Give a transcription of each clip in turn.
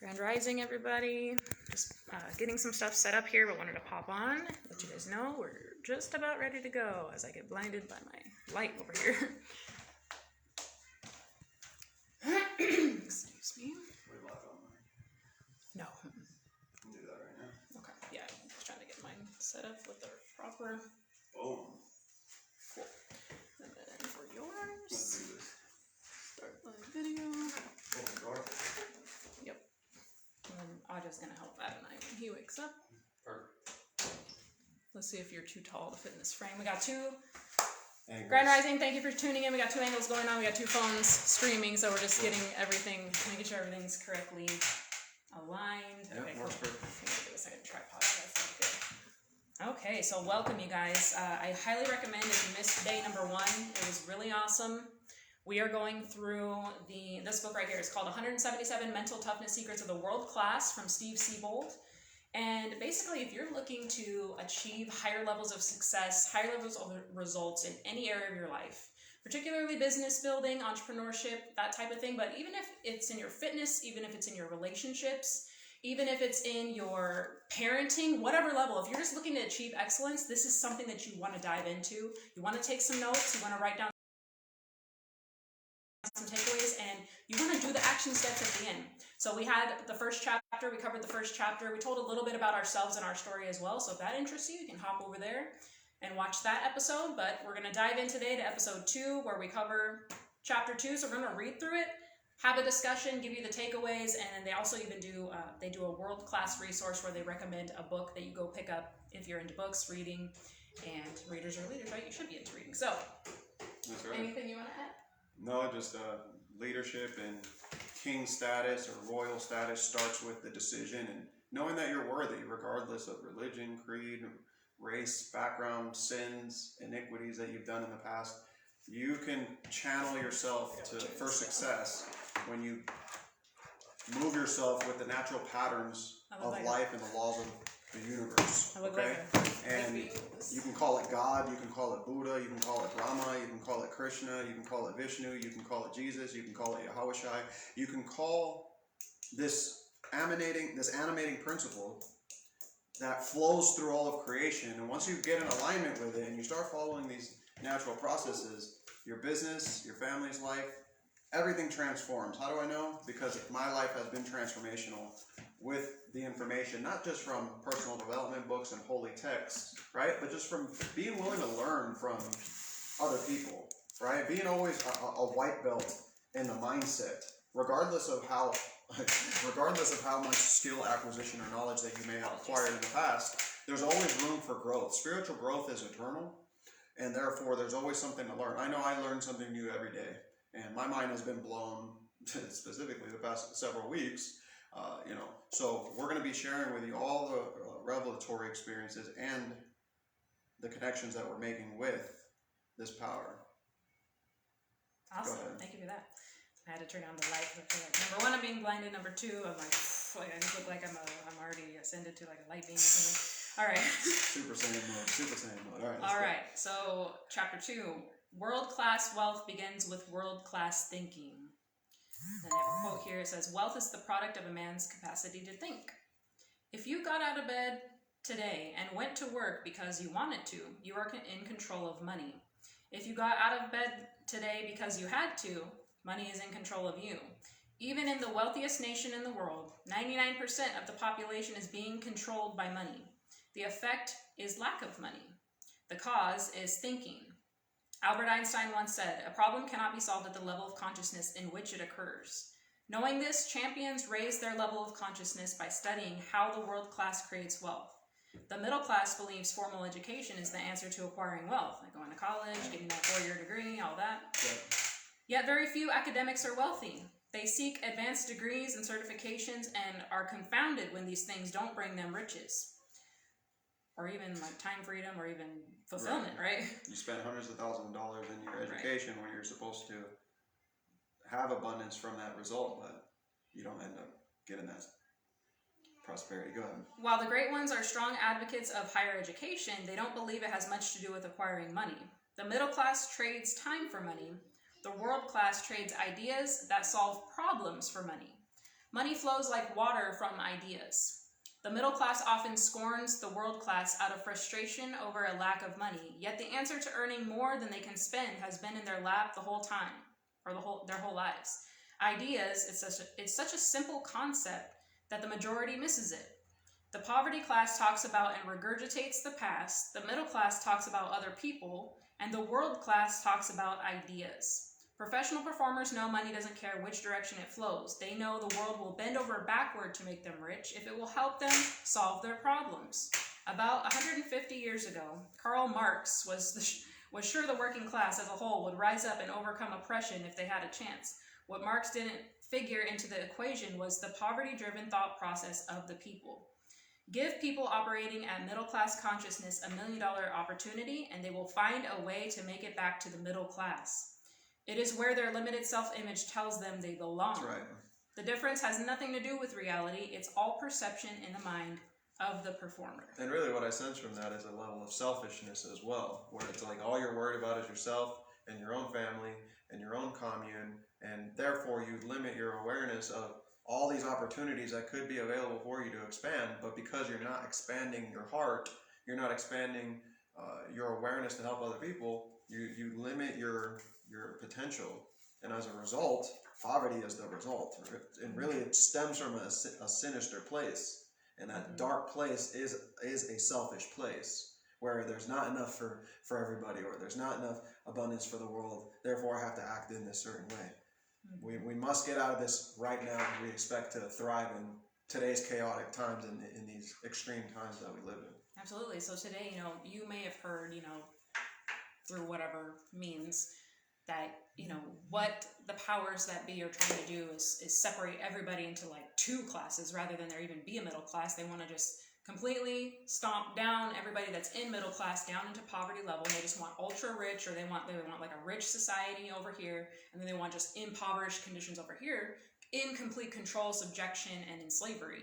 Grand Rising, everybody. Just getting some stuff set up here, but wanted to pop on, let you guys know we're just about ready to go as I get blinded by my light over here. Excuse me. We're live online. No. We'll do that right now. Okay. Yeah, I'm just trying to get mine set up with the proper. Boom. Cool. And then for yours, Let's do this. start the video. Oh, dark. Yep. And then Aja's gonna help Adonai when he wakes up. Perfect. Let's see if you're too tall to fit in this frame. We got two. Angles. Grand Rising, thank you for tuning in. We got two angles going on. We got two phones streaming, so we're just getting everything, making sure everything's correctly aligned. Yep, Okay, cool. works perfect. I'm gonna give a second tripod. That's good. Okay, so welcome, you guys. I highly recommend if you missed day number 1. It was really awesome. We are going through this book right here. It's called 177 Mental Toughness Secrets of the World Class from Steve Siebold. And basically, if you're looking to achieve higher levels of success, higher levels of results in any area of your life, particularly business building, entrepreneurship, that type of thing, but even if it's in your fitness, even if it's in your relationships, even if it's in your parenting, whatever level, if you're just looking to achieve excellence, this is something that you want to dive into. You want to take some notes, you want to write down some takeaways, and you want to do the action steps at the end. So we had the first chapter, we covered the first chapter, we told a little bit about ourselves and our story as well, so if that interests you, you can hop over there and watch that episode. But we're going to dive in today to episode 2, where we cover chapter 2, so we're going to read through it, have a discussion, give you the takeaways, and they also even do, they do a world-class resource where they recommend a book that you go pick up if you're into books, reading, and readers are leaders, right? You should be into reading. So, That's right. anything you want to add? No, just leadership and king status or royal status starts with the decision and knowing that you're worthy, regardless of religion, creed, race, background, sins, iniquities that you've done in the past. You can channel yourself for success when you move yourself with the natural patterns of life and the laws of the universe. Okay? And you can call it God, you can call it Buddha, you can call it Brahma, you can call it Krishna, you can call it Vishnu, you can call it Jesus, you can call it Yahushua. You can call this animating principle that flows through all of creation. And once you get in alignment with it and you start following these natural processes, your business, your family's life, everything transforms. How do I know? Because my life has been transformational with the information, not just from personal development books and holy texts, right? But just from being willing to learn from other people, right? Being always a white belt in the mindset, regardless of how much skill acquisition or knowledge that you may have acquired in the past, there's always room for growth. Spiritual growth is eternal, and therefore there's always something to learn. I know I learn something new every day, and my mind has been blown, specifically the past several weeks. So we're going to be sharing with you all the revelatory experiences and the connections that we're making with this power. Awesome. Thank you for that. I had to turn on the light. Number 1, I'm being blinded. Number 2, I'm like I just look like I'm already ascended to like a light beam or something. All right. Super Saiyan mode. Super Saiyan mode. All right. So chapter 2, world-class wealth begins with world-class thinking. And I have a quote here. It says, "Wealth is the product of a man's capacity to think. If you got out of bed today and went to work because you wanted to, you are in control of money. If you got out of bed today because you had to, money is in control of you. Even in the wealthiest nation in the world, 99% of the population is being controlled by money. The effect is lack of money. The cause is thinking. Albert Einstein once said, 'A problem cannot be solved at the level of consciousness in which it occurs.' Knowing this, champions raise their level of consciousness by studying how the world class creates wealth. The middle class believes formal education is the answer to acquiring wealth, like going to college, getting that 4-year degree, all that. Yet very few academics are wealthy. They seek advanced degrees and certifications and are confounded when these things don't bring them riches. Or even like time freedom or even fulfillment, right? You spend hundreds of thousands of dollars in your education when you're supposed to have abundance from that result, but you don't end up getting that prosperity. Go ahead. While the great ones are strong advocates of higher education, they don't believe it has much to do with acquiring money. The middle class trades time for money. The world class trades ideas that solve problems for money. Money flows like water from ideas. The middle class often scorns the world class out of frustration over a lack of money, yet the answer to earning more than they can spend has been in their lap the whole time, or their whole lives. Ideas, it's such a simple concept that the majority misses it. The poverty class talks about and regurgitates the past, the middle class talks about other people, and the world class talks about ideas. Professional performers know money doesn't care which direction it flows. They know the world will bend over backward to make them rich if it will help them solve their problems. About 150 years ago, Karl Marx was sure the working class as a whole would rise up and overcome oppression if they had a chance. What Marx didn't figure into the equation was the poverty-driven thought process of the people. Give people operating at middle-class consciousness $1 million opportunity, and they will find a way to make it back to the middle class. It is where their limited self-image tells them they belong. That's right. The difference has nothing to do with reality. It's all perception in the mind of the performer. And really what I sense from that is a level of selfishness as well, where it's like all you're worried about is yourself and your own family and your own commune, and therefore you limit your awareness of all these opportunities that could be available for you to expand, but because you're not expanding your heart, you're not expanding your awareness to help other people, you limit your potential, and as a result, poverty is the result. And really it stems from a sinister place, and that dark place is a selfish place where there's not enough for everybody, or there's not enough abundance for the world, therefore I have to act in this certain way. We must get out of this right now if we expect to thrive in today's chaotic times and in these extreme times that we live in. Absolutely. So today, you may have heard, through whatever means, that, what the powers that be are trying to do is separate everybody into like two classes rather than there even be a middle class. They want to just completely stomp down everybody that's in middle class down into poverty level. They just want ultra rich, or they want like a rich society over here, and then they want just impoverished conditions over here, in complete control, subjection, and in slavery.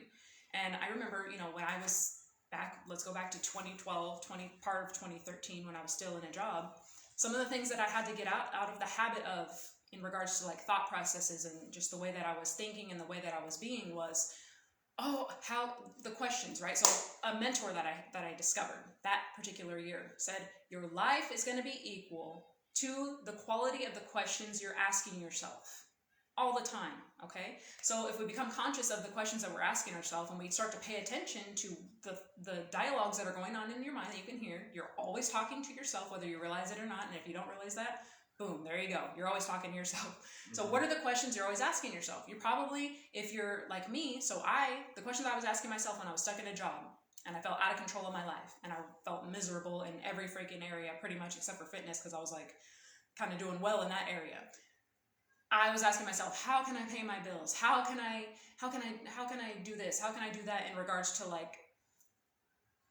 And I remember, when I was back, let's go back to 2012, part of 2013, when I was still in a job, some of the things that I had to get out of the habit of in regards to like thought processes and just the way that I was thinking and the way that I was being was, how the questions, right? So a mentor that I discovered that particular year said, your life is going to be equal to the quality of the questions you're asking yourself all the time, okay? So if we become conscious of the questions that we're asking ourselves, and we start to pay attention to the dialogues that are going on in your mind that you can hear, you're always talking to yourself, whether you realize it or not, and if you don't realize that, boom, there you go. You're always talking to yourself. So what are the questions you're always asking yourself? You probably, if you're like me, the questions I was asking myself when I was stuck in a job and I felt out of control of my life and I felt miserable in every freaking area, pretty much except for fitness, because I was like kind of doing well in that area. I was asking myself, how can I pay my bills? How can I do this? How can I do that in regards to like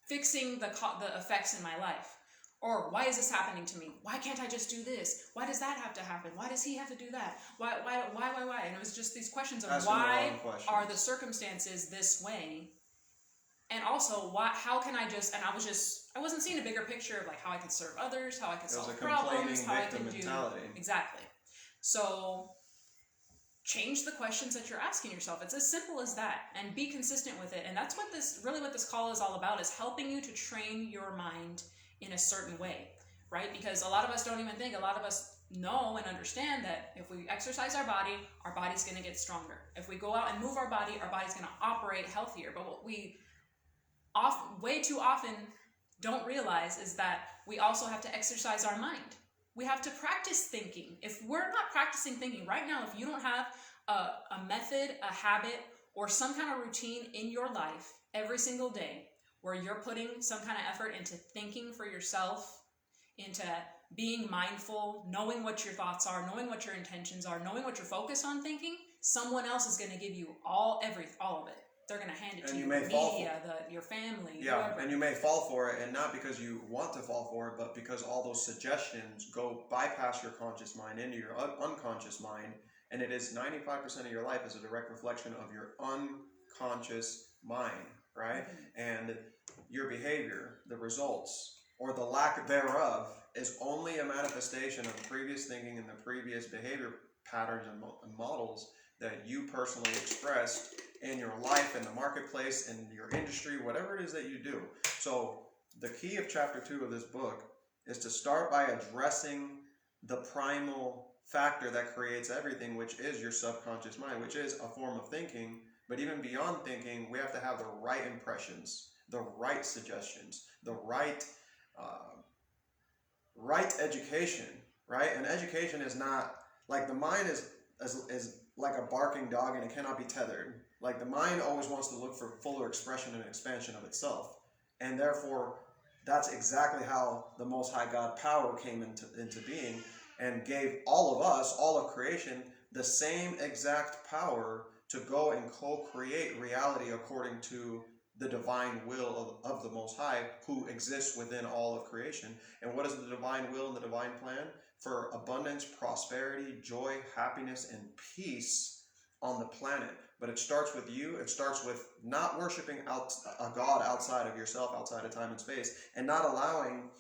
fixing the effects in my life? Or why is this happening to me? Why can't I just do this? Why does that have to happen? Why does he have to do that? Why? And it was just these questions of why are the circumstances this way? And also, how can I just, and I wasn't seeing a bigger picture of like how I could serve others, how I could solve problems, how I could do. Exactly. So change the questions that you're asking yourself. It's as simple as that, and be consistent with it. And that's what this call is all about, is helping you to train your mind in a certain way, right? Because a lot of us don't even think, a lot of us know and understand that if we exercise our body's going to get stronger. If we go out and move our body's going to operate healthier. But what we way too often don't realize is that we also have to exercise our mind. We have to practice thinking. If we're not practicing thinking right now, if you don't have a method, a habit, or some kind of routine in your life every single day where you're putting some kind of effort into thinking for yourself, into being mindful, knowing what your thoughts are, knowing what your intentions are, knowing what you're focused on thinking, someone else is going to give you all of it. They're going to hand it to you. The media, your family, whoever. And you may fall for it, and not because you want to fall for it, but because all those suggestions bypass your conscious mind into your unconscious mind, and it is 95% of your life is a direct reflection of your unconscious mind, right? Mm-hmm. And your behavior, the results, or the lack thereof, is only a manifestation of the previous thinking and the previous behavior patterns and models that you personally expressed in your life, in the marketplace, in your industry, whatever it is that you do. So the key of chapter 2 of this book is to start by addressing the primal factor that creates everything, which is your subconscious mind, which is a form of thinking. But even beyond thinking, we have to have the right impressions, the right suggestions, the right education, right? And education is not, like, the mind is like a barking dog, and it cannot be tethered. Like, the mind always wants to look for fuller expression and expansion of itself. And therefore, that's exactly how the Most High God power came into being, and gave all of us, all of creation, the same exact power to go and co-create reality according to the divine will of the Most High, who exists within all of creation. And what is the divine will and the divine plan? For abundance, prosperity, joy, happiness, and peace on the planet. But it starts with you. It starts with not worshiping a God outside of yourself, outside of time and space, and not allowing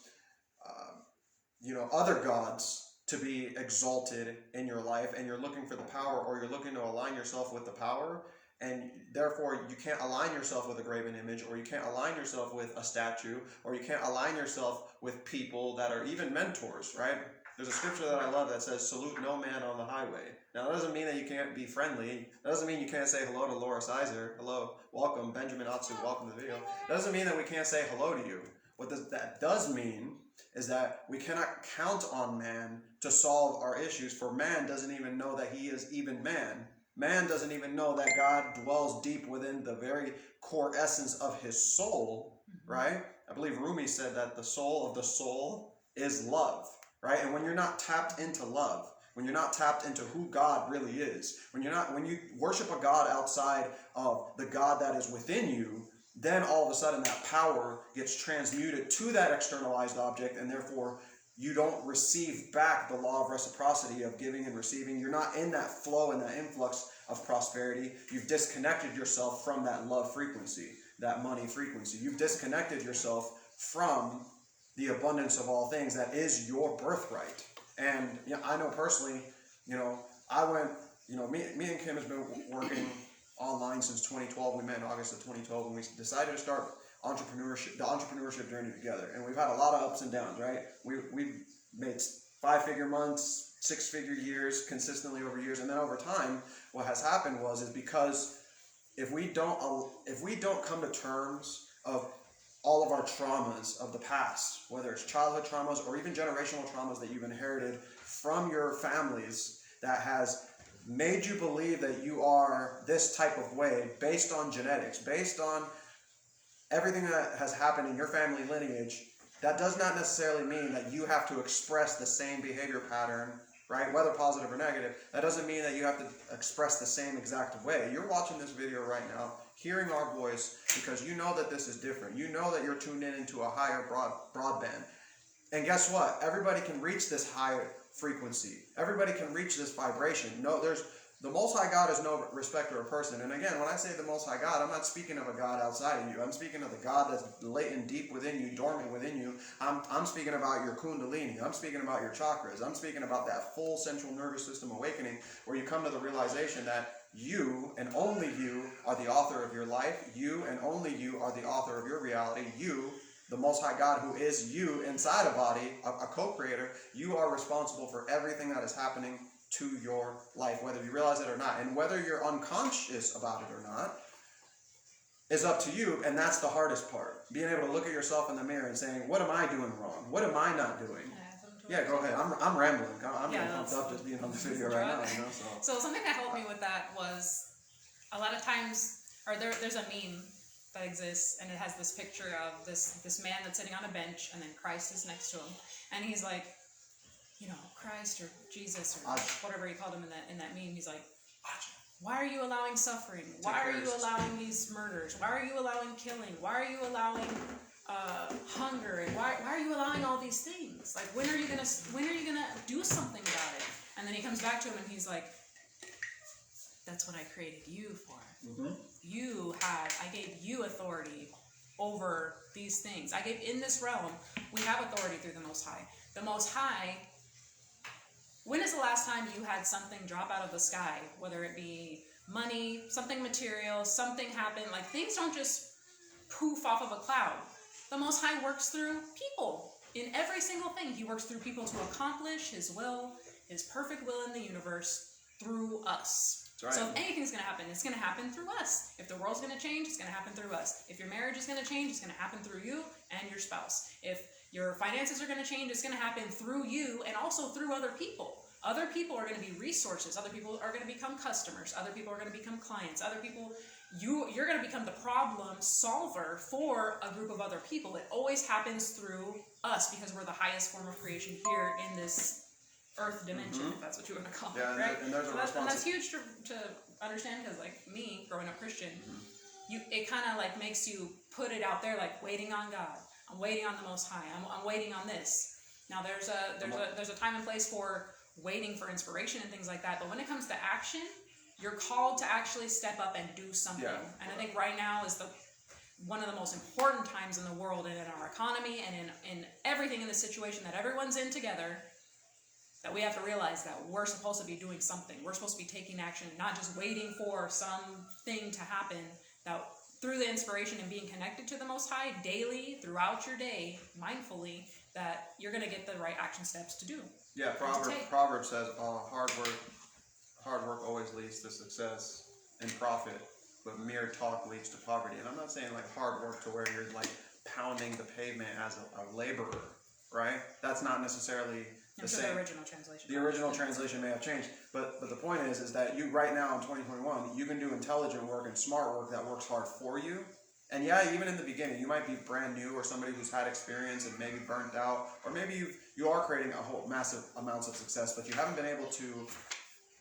other gods to be exalted in your life, and you're looking for the power, or you're looking to align yourself with the power, and therefore you can't align yourself with a graven image, or you can't align yourself with a statue, or you can't align yourself with people that are even mentors, right? There's a scripture that I love that says, salute no man on the highway. Now, that doesn't mean that you can't be friendly. That doesn't mean you can't say hello to Laura Sizer. Hello, welcome, Benjamin Atsu, welcome to the video. That doesn't mean that we can't say hello to you. What that does mean is that we cannot count on man to solve our issues, for man doesn't even know that he is even man. Man doesn't even know that God dwells deep within the very core essence of his soul, right? I believe Rumi said that the soul of the soul is love, right? And when you're not tapped into love, when you're not tapped into who God really is, when you worship a God outside of the God that is within you, then all of a sudden that power gets transmuted to that externalized object, and therefore you don't receive back the law of reciprocity of giving and receiving. You're not in that flow and that influx of prosperity. You've disconnected yourself from that love frequency, that money frequency. You've disconnected yourself from the abundance of all things that is your birthright. And I know personally, I went, me and Kim has been working online since 2012. We met in August of 2012, and we decided to start the entrepreneurship journey together. And we've had a lot of ups and downs, right? We've made 5-figure months, 6-figure years, consistently over years. And then over time, what has happened is because if we don't come to terms of all of our traumas of the past, whether it's childhood traumas or even generational traumas that you've inherited from your families, that has made you believe that you are this type of way based on genetics, based on everything that has happened in your family lineage, that does not necessarily mean that you have to express the same behavior pattern, right? Whether positive or negative, that doesn't mean that you have to express the same exact way. You're watching this video right now, hearing our voice, because you know that this is different. You know that you're tuned into a higher broadband. And guess what? Everybody can reach this higher frequency. Everybody can reach this vibration. The Most High God is no respecter of person. And again, when I say the Most High God, I'm not speaking of a God outside of you. I'm speaking of the God that's latent deep within you, dormant within you. I'm speaking about your kundalini. I'm speaking about your chakras. I'm speaking about that full central nervous system awakening, where you come to the realization that you and only you are the author of your life. You and only you are the author of your reality. You, the Most High God, who is you inside a body, a co-creator, you are responsible for everything that is happening to your life, whether you realize it or not. And whether you're unconscious about it or not is up to you, and that's the hardest part. Being able to look at yourself in the mirror and saying, what am I doing wrong? What am I not doing? Yeah, go ahead. I'm rambling. I'm getting pumped up just being on this video right now. So something that helped me with that was, a lot of times, or there's a meme that exists, and it has this picture of this man that's sitting on a bench, and then Christ is next to him, and he's like, Christ or Jesus or whatever he called him in that meme. He's like, why are you allowing suffering? Why are you allowing these murders? Why are you allowing killing? Why are you allowing hunger? And why are you allowing all these things? Like, when are you gonna do something about it? And then he comes back to him and he's like, that's what I created you for. Mm-hmm. I gave you authority over these things. In this realm, we have authority through the Most High. The Most High When is the last time you had something drop out of the sky, whether it be money, something material, something happened? Like, things don't just poof off of a cloud. The Most High works through people. In every single thing, he works through people to accomplish his will, his perfect will in the universe, through us. Right. So if anything's going to happen, it's going to happen through us. If the world's going to change, it's going to happen through us. If your marriage is going to change, it's going to happen through you and your spouse. If your finances are going to change, it's going to happen through you and also through other people. Other people are going to be resources. Other people are going to become customers. Other people are going to become clients. Other people, you're going to become the problem solver for a group of other people. It always happens through us because we're the highest form of creation here in this earth dimension, if that's what you want to call it, right? And there's a and that's huge to understand, because like me, growing up Christian, it kind of like makes you put it out there, like waiting on God. I'm waiting on the Most High. I'm waiting on this. Now there's a time and place for waiting for inspiration and things like that, but when it comes to action, you're called to actually step up and do something. Yeah. And I think right now is one of the most important times in the world and in our economy and in everything in the situation that everyone's in together, that we have to realize that we're supposed to be doing something. We're supposed to be taking action, not just waiting for something to happen. That through the inspiration and being connected to the Most High daily, throughout your day, mindfully, that you're going to get the right action steps to do. Yeah, Proverbs says hard work always leads to success and profit, but mere talk leads to poverty. And I'm not saying like hard work to where you're like pounding the pavement as a laborer, right? That's not necessarily the same. The original translation. The original translation may have changed, but the point is that you right now in 2021, you can do intelligent work and smart work that works hard for you. And yeah, even in the beginning, you might be brand new or somebody who's had experience and maybe burnt out, or maybe you are creating a whole massive amounts of success, but you haven't been able to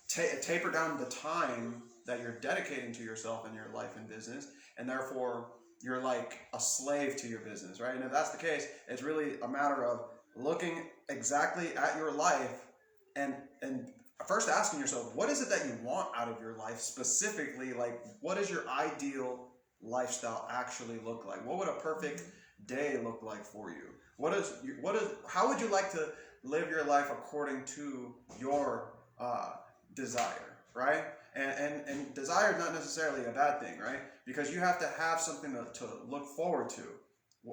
taper down the time that you're dedicating to yourself and your life and business, and therefore you're like a slave to your business, right? And if that's the case, it's really a matter of looking exactly at your life and first asking yourself, what is it that you want out of your life specifically? Like, what does your ideal lifestyle actually look like? What would a perfect day look like for you? How would you like to live your life according to your desire, right? And desire is not necessarily a bad thing, right? Because you have to have something to look forward to.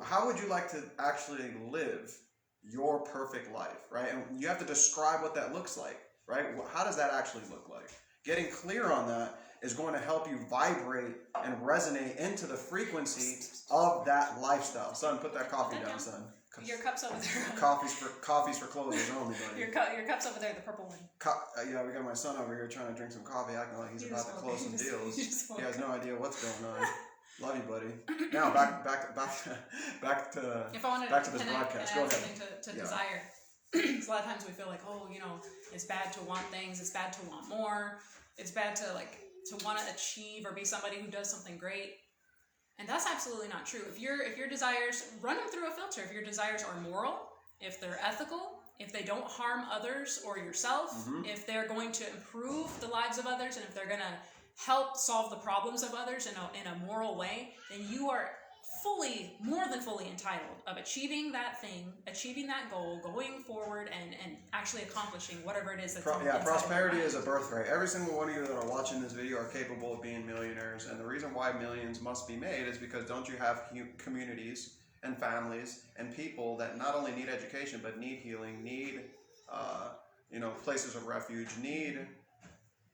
How would you like to actually live your perfect life, right? And you have to describe what that looks like, right? How does that actually look like? Getting clear on that is going to help you vibrate and resonate into the frequency of that lifestyle. Son, put that coffee down, son. Your cup's over there. Coffee's for closers only, buddy. Your cup's over there, the purple one. Yeah, we got my son over here trying to drink some coffee, acting like he's about to close some deals. He has no idea what's going on. Love you, buddy. Now back to this broadcast. Go ahead. Something to desire. Because a lot of times we feel like, it's bad to want things. It's bad to want more. It's bad to want to achieve or be somebody who does something great. And that's absolutely not true. If your desires, run them through a filter. If your desires are moral, if they're ethical, if they don't harm others or yourself, if they're going to improve the lives of others, and if they're going to help solve the problems of others in a moral way, then you are more than fully entitled of achieving that thing, achieving that goal, going forward and actually accomplishing whatever it is that's prosperity is a birthright. Every single one of you that are watching this video are capable of being millionaires, and the reason why millions must be made is because don't you have communities and families and people that not only need education but need healing, need places of refuge, need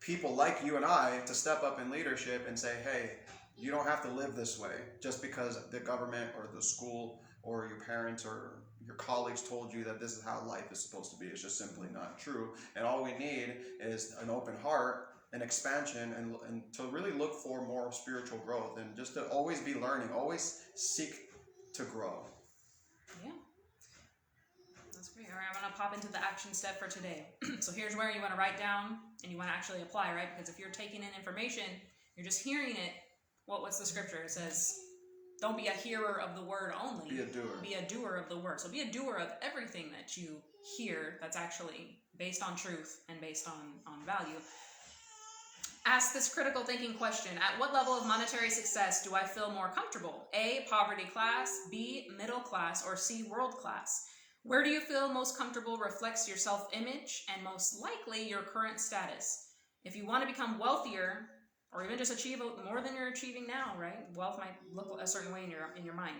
people like you and I to step up in leadership and say, hey, you don't have to live this way just because the government or the school or your parents or your colleagues told you that this is how life is supposed to be. It's just simply not true. And all we need is an open heart, an expansion, and to really look for more spiritual growth and just to always be learning, always seek to grow. Yeah. That's great. All right, I'm going to pop into the action step for today. So here's where you want to write down and you want to actually apply, right? Because if you're taking in information, you're just hearing it. What's the scripture? It says, don't be a hearer of the word only. Be a doer. Be a doer of the word. So be a doer of everything that you hear that's actually based on truth and based on value. Ask this critical thinking question. At what level of monetary success do I feel more comfortable? A, poverty class, B, middle class, or C, world class? Where do you feel most comfortable reflects your self-image and most likely your current status. If you want to become wealthier, or even just achieve more than you're achieving now, right? Wealth might look a certain way in your mind.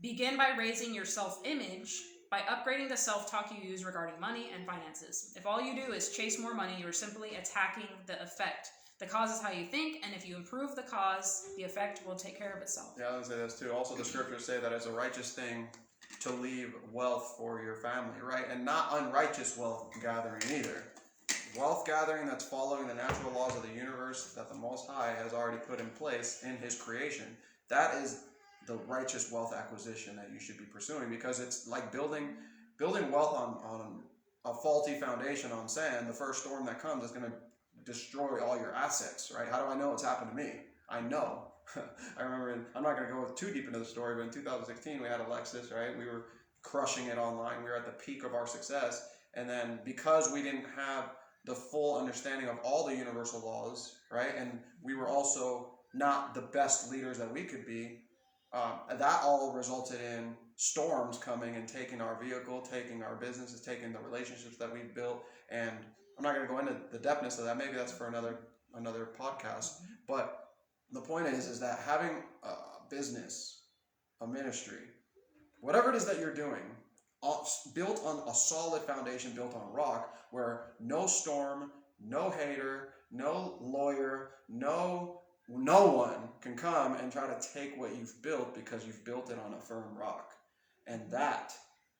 Begin by raising your self-image by upgrading the self-talk you use regarding money and finances. If all you do is chase more money, you're simply attacking the effect. The cause is how you think, and if you improve the cause, the effect will take care of itself. Yeah, I was going to say this too. Also, the scriptures say that it's a righteous thing to leave wealth for your family, right? And not unrighteous wealth gathering either. Wealth gathering that's following the natural laws of the universe that the Most High has already put in place in His creation. That is the righteous wealth acquisition that you should be pursuing, because it's like building wealth on a faulty foundation on sand. The first storm that comes is going to destroy all your assets, right? How do I know it's happened to me? I know. I remember, I'm not going to go too deep into the story, but in 2016 we had a Lexus, right? We were crushing it online. We were at the peak of our success. And then because we didn't have the full understanding of all the universal laws, right? And we were also not the best leaders that we could be. That all resulted in storms coming and taking our vehicle, taking our businesses, taking the relationships that we've built. And I'm not going to go into the depthness of that. Maybe that's for another podcast. But the point is that having a business, a ministry, whatever it is that you're doing, built on a solid foundation, built on rock, where no storm, no hater, no lawyer, no one can come and try to take what you've built, because you've built it on a firm rock. And that,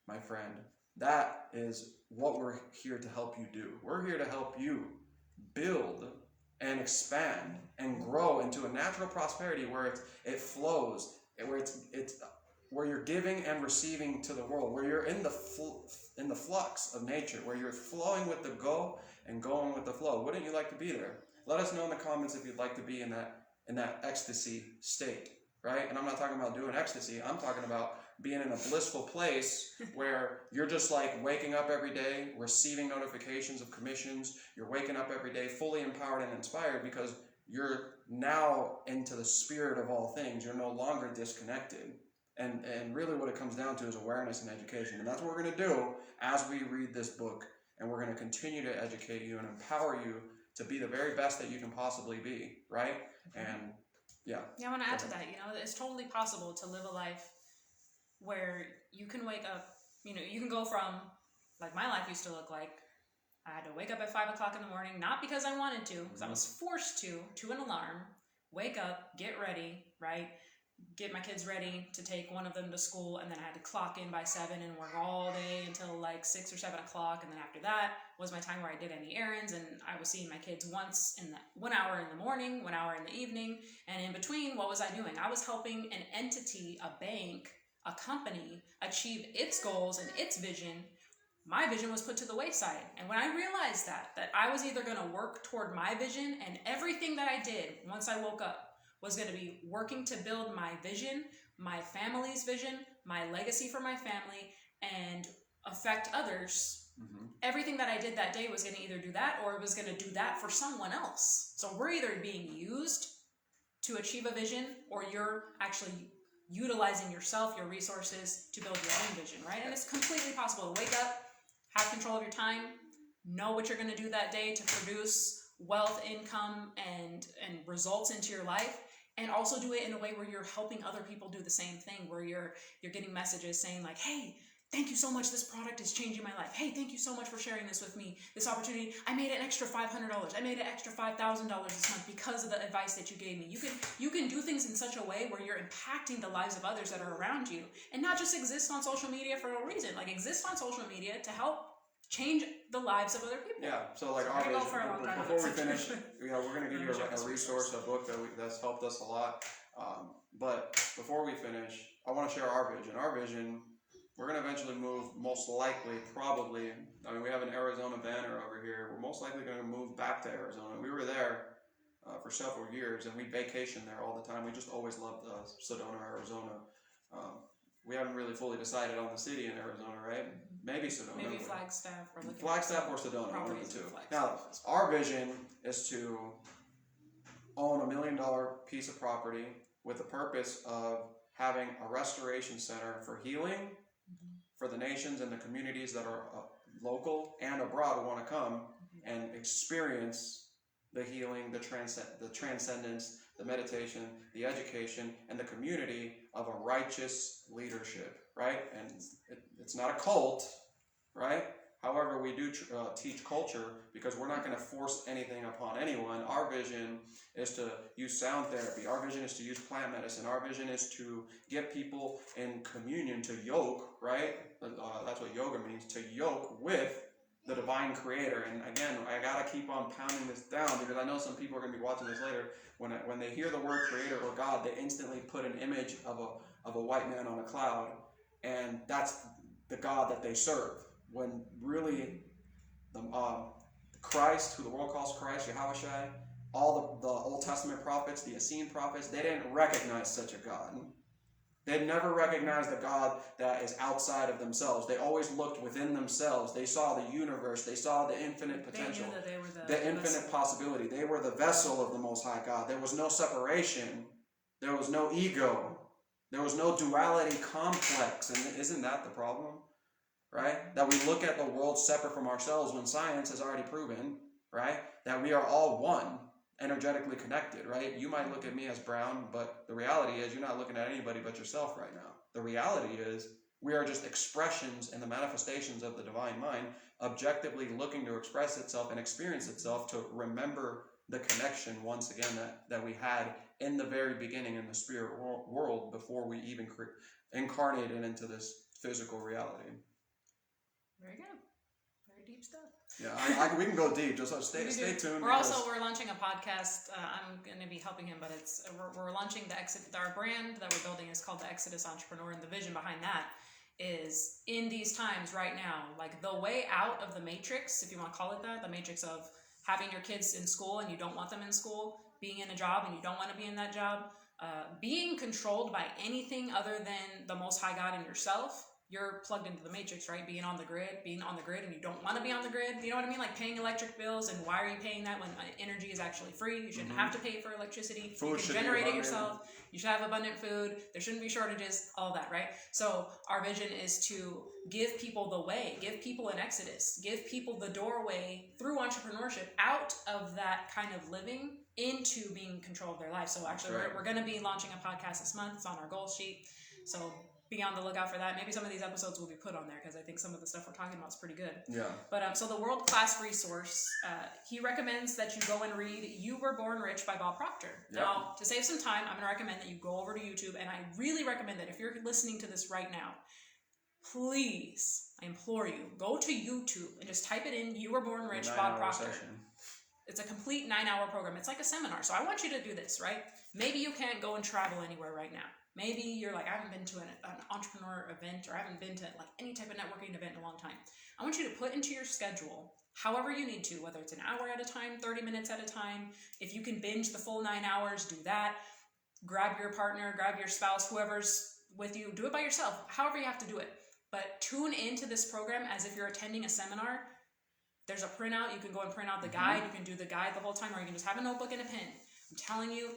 my friend, that is what we're here to help you do. We're here to help you build and expand and grow into a natural prosperity where it flows, where you're giving and receiving to the world, where you're in the flux of nature, where you're flowing with the go and going with the flow. Wouldn't you like to be there? Let us know in the comments if you'd like to be in that ecstasy state, right? And I'm not talking about doing ecstasy. I'm talking about being in a blissful place where you're just like waking up every day, receiving notifications of commissions. You're waking up every day fully empowered and inspired, because you're now into the spirit of all things. You're no longer disconnected. And really what it comes down to is awareness and education. And that's what we're going to do as we read this book. And we're going to continue to educate you and empower you to be the very best that you can possibly be, right? And yeah. Yeah, I want to add to that. It's totally possible to live a life where you can wake up, you can go from, like my life used to look like, I had to wake up at 5 o'clock in the morning, not because I wanted to, because I was forced to an alarm, wake up, get ready, right? Get my kids ready to take one of them to school, and then I had to clock in by 7 and work all day until like 6 or 7 o'clock, and then after that was my time where I did any errands, and I was seeing my kids once in 1 hour in the morning, 1 hour in the evening, and in between, what was I doing? I was helping an entity, a bank, a company achieve its goals and its vision. My vision was put to the wayside. And when I realized that I was either going to work toward my vision, and everything that I did once I woke up was going to be working to build my vision, my family's vision, my legacy for my family, and affect others. Everything that I did that day was going to either do that, or it was going to do that for someone else. So we're either being used to achieve a vision, or you're actually utilizing yourself, your resources, to build your own vision, right? And it's completely possible to wake up, have control of your time, know what you're going to do that day to produce wealth, income, and results into your life, and also do it in a way where you're helping other people do the same thing, where you're getting messages saying like, hey, thank you so much, this product is changing my life. Hey, thank you so much for sharing this with me, this opportunity. I made an extra $500. I made an extra $5,000 this month because of the advice that you gave me. You can do things in such a way where you're impacting the lives of others that are around you, and not just exist on social media for no reason. Like, exist on social media to help change the lives of other people. Yeah, so like our vision, before we finish, we're going to give you a resource, a book that's helped us a lot. But before we finish, I want to share our vision. Our vision, we're going to eventually move, most likely, probably, we have an Arizona banner over here. We're most likely going to move back to Arizona. We were there for several years, and we vacationed there all the time. We just always loved Sedona, Arizona. We haven't really fully decided on the city in Arizona, right? Maybe Sedona. Maybe Flagstaff. Flagstaff or Sedona, one of the two. Now, our vision is to own $1 million piece of property with the purpose of having a restoration center for healing, for the nations and the communities that are local and abroad who want to come and experience the healing, the transcendence, the meditation, the education, and the community of a righteous leadership, right? And it's not a cult, right? However, we do teach culture because we're not going to force anything upon anyone. Our vision is to use sound therapy. Our vision is to use plant medicine. Our vision is to get people in communion, to yoke, right? That's what yoga means, to yoke with the divine creator. And again, I got to keep on pounding this down because I know some people are going to be watching this later. When they hear the word creator or God, they instantly put an image of a white man on a cloud, and that's the God that they serve. When really, the Christ, who the world calls Christ, Yahushua, all the Old Testament prophets, the Essene prophets, they didn't recognize such a God. They never recognized a God that is outside of themselves. They always looked within themselves. They saw the universe. They saw the infinite potential, They knew that they were the infinite possibility. They were the vessel of the Most High God. There was no separation. There was no ego. There was no duality complex. And isn't that the problem? Right? That we look at the world separate from ourselves when science has already proven, right, that we are all one, energetically connected, right? You might look at me as brown, but the reality is you're not looking at anybody but yourself right now. The reality is we are just expressions and the manifestations of the divine mind, objectively looking to express itself and experience itself to remember the connection once again that we had in the very beginning in the spirit world before we even incarnated into this physical reality. Very good. Very deep stuff. Yeah, we can go deep. Just stay tuned. We're launching a podcast. I'm going to be helping him, but we're launching the Exodus. Our brand that we're building is called the Exodus Entrepreneur, and the vision behind that is in these times right now, like the way out of the matrix, if you want to call it that, the matrix of having your kids in school and you don't want them in school, being in a job and you don't want to be in that job, being controlled by anything other than the Most High God and yourself. You're plugged into the matrix, right? Being on the grid and you don't want to be on the grid. You know what I mean? Like paying electric bills, and why are you paying that when energy is actually free? You shouldn't have to pay for electricity. Food, you can generate it yourself. You should have abundant food. There shouldn't be shortages, all that, right? So our vision is to give people the way, give people an exodus, give people the doorway through entrepreneurship out of that kind of living into being in control of their life. So actually, we're going to be launching a podcast this month. It's on our goal sheet. So be on the lookout for that. Maybe some of these episodes will be put on there because I think some of the stuff we're talking about is pretty good. Yeah. But so the world-class resource, he recommends that you go and read You Were Born Rich by Bob Proctor. Yep. Now, to save some time, I'm going to recommend that you go over to YouTube, and I really recommend that if you're listening to this right now, please, I implore you, go to YouTube and just type it in, You Were Born Rich, Bob Proctor. It's a complete 9-hour program. It's like a seminar. So I want you to do this, right? Maybe you can't go and travel anywhere right now. Maybe you're like, I haven't been to an entrepreneur event, or I haven't been to like any type of networking event in a long time. I want you to put into your schedule, however you need to, whether it's an hour at a time, 30 minutes at a time. If you can binge the full 9 hours, do that. Grab your partner, grab your spouse, whoever's with you. Do it by yourself, however you have to do it. But tune into this program as if you're attending a seminar. There's a printout. You can go and print out the guide. You can do the guide the whole time, or you can just have a notebook and a pen. I'm telling you,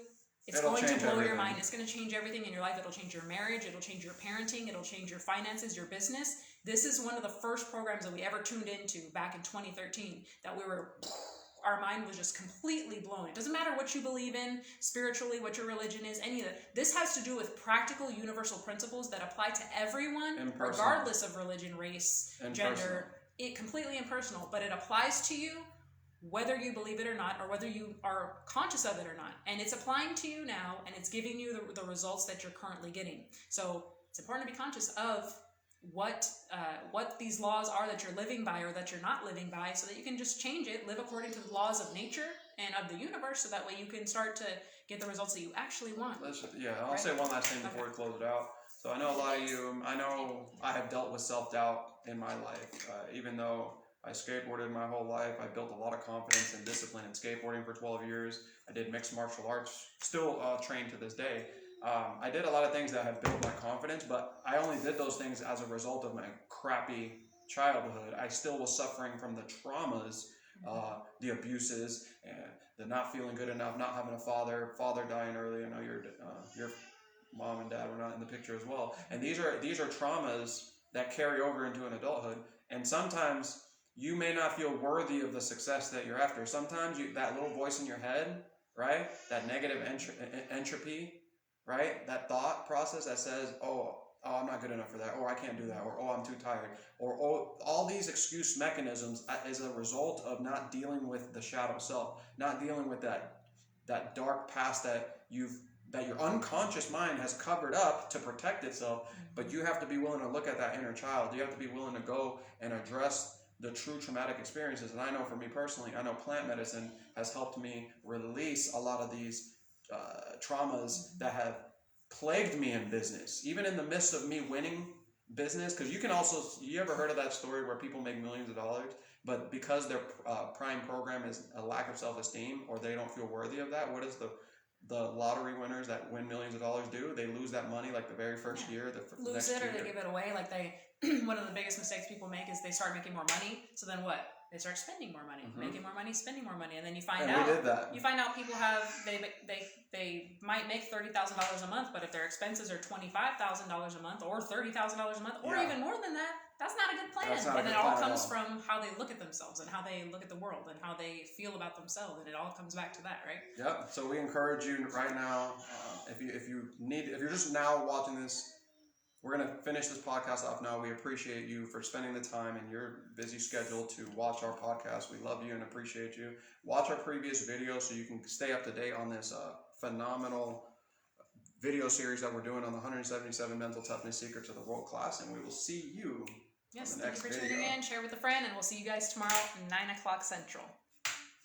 it'll going to blow your mind. It's going to change everything in your life. It'll change your marriage. It'll change your parenting. It'll change your finances, your business. This is one of the first programs that we ever tuned into back in 2013 that our mind was just completely blown. It doesn't matter what you believe in spiritually, what your religion is, any of that. This has to do with practical universal principles that apply to everyone, regardless of religion, race, gender. It completely impersonal, but it applies to you whether you believe it or not, or whether you are conscious of it or not. And it's applying to you now, and it's giving you the results that you're currently getting. So it's important to be conscious of what these laws are that you're living by or that you're not living by, so that you can just change it, live according to the laws of nature and of the universe, so that way you can start to get the results that you actually want. I'll say one last thing before we close it out. So I know a lot of you, I have dealt with self-doubt in my life. Even though I skateboarded my whole life, I built a lot of confidence and discipline in skateboarding for 12 years. I did mixed martial arts, still trained to this day. I did a lot of things that have built my confidence, but I only did those things as a result of my crappy childhood. I still was suffering from the traumas, the abuses, the not feeling good enough, not having a father dying early. I know your mom and dad were not in the picture as well. And these are traumas that carry over into an adulthood. And sometimes you may not feel worthy of the success that you're after. Sometimes that little voice in your head, right? That negative entropy, right? That thought process that says, oh, I'm not good enough for that, or I can't do that, or oh, I'm too tired, or oh, all these excuse mechanisms is a result of not dealing with the shadow self, not dealing with that dark past that your unconscious mind has covered up to protect itself. But you have to be willing to look at that inner child. You have to be willing to go and address the true traumatic experiences. And I know for me personally, I know plant medicine has helped me release a lot of these traumas that have plagued me in business, even in the midst of me winning business. Because you ever heard of that story where people make millions of dollars, but because their prime program is a lack of self-esteem, or they don't feel worthy of that, what does the lottery winners that win millions of dollars do? They lose that money like the very first year. Lose next it, or year. they give it away. Like one of the biggest mistakes people make is they start making more money. So then what? They start spending more money, making more money, spending more money, and then you find out. We did that. You find out people they might make $30,000 a month, but if their expenses are $25,000 a month, or $30,000 a month, or even more than that, that's not a good plan. And it all comes from how they look at themselves, and how they look at the world, and how they feel about themselves, and it all comes back to that, right? Yep. So we encourage you right now, if you're just now watching this, we're going to finish this podcast off now. We appreciate you for spending the time in your busy schedule to watch our podcast. We love you and appreciate you. Watch our previous videos so you can stay up to date on this phenomenal video series that we're doing on the 177 mental toughness secrets of the world class. And we will see you Yes, on the next thank you for video. tuning in. Share with a friend, and we'll see you guys tomorrow at 9 o'clock Central.